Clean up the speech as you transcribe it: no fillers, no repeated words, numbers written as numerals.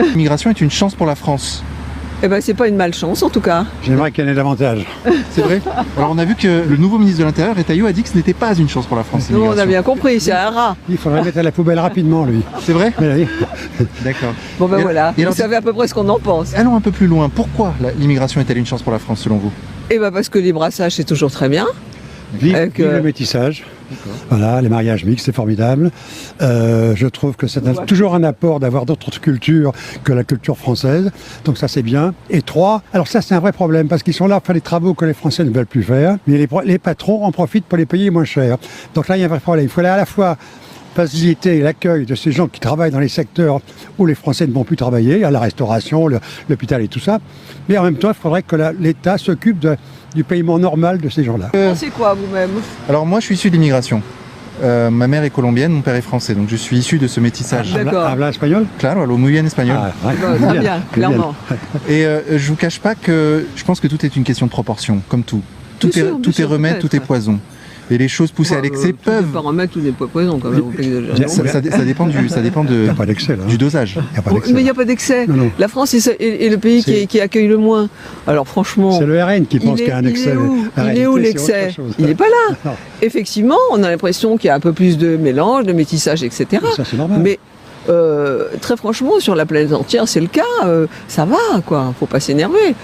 L'immigration est une chance pour la France. Eh ben, c'est pas une malchance en tout cas. J'aimerais qu'il y en ait davantage. C'est vrai. Alors on a vu que le nouveau ministre de l'Intérieur, Retailleau, a dit que ce n'était pas une chance pour la France. Nous, on a l'immigration. bien compris, c'est un rat. Il faudrait mettre à la poubelle rapidement, lui. C'est vrai. Oui. D'accord. Bon ben Et- voilà, et alors, vous savez à peu près ce qu'on en pense. Allons un peu plus loin. Pourquoi l'immigration est-elle une chance pour la France selon vous? Eh ben parce que les brassages c'est toujours très bien. Vive, Avec, vive le métissage. Voilà, les mariages mixtes, c'est formidable. Je trouve que c'est toujours un apport d'avoir d'autres cultures que la culture française. Donc ça, c'est bien. Et 3, alors ça, c'est un vrai problème parce qu'ils sont là pour faire des travaux que les Français ne veulent plus faire. Mais les patrons en profitent pour les payer moins cher. Donc là, il y a un vrai problème. Il faut à la fois faciliter l'accueil de ces gens qui travaillent dans les secteurs où les Français ne vont plus travailler, à la restauration, l'hôpital et tout ça. Mais en même temps, il faudrait que l'État s'occupe du paiement normal de ces gens-là. C'est quoi vous-même? Alors moi je suis issu de l'immigration. Ma mère est colombienne, mon père est français, donc je suis issu de ce métissage. D'accord. Habla espagnol? Claro, lo muy bien espagnol. Ouais, Très bien, clairement. Et je vous cache pas que je pense que tout est une question de proportion, comme tout. Tout Bien est, sûr, remède, peut-être. tout est poison. Et les choses poussées à l'excès peuvent. Pas remettre tout n'est pas poison quand même. Ça dépend Il n'y a pas d'excès, là. du dosage. Il n'y a pas d'excès. Mais il n'y a pas d'excès. Non, non. La France est le pays qui accueille le moins. Alors franchement, C'est le RN qui pense qu'il y a un excès. La il est où réalité, c'est l'excès? autre chose. Il n'est pas là. Non. Effectivement, on a l'impression qu'il y a un peu plus de mélange, de métissage, etc. Ça, c'est normal. Mais très franchement, sur la planète entière, c'est le cas. Ça va, quoi. Faut pas s'énerver.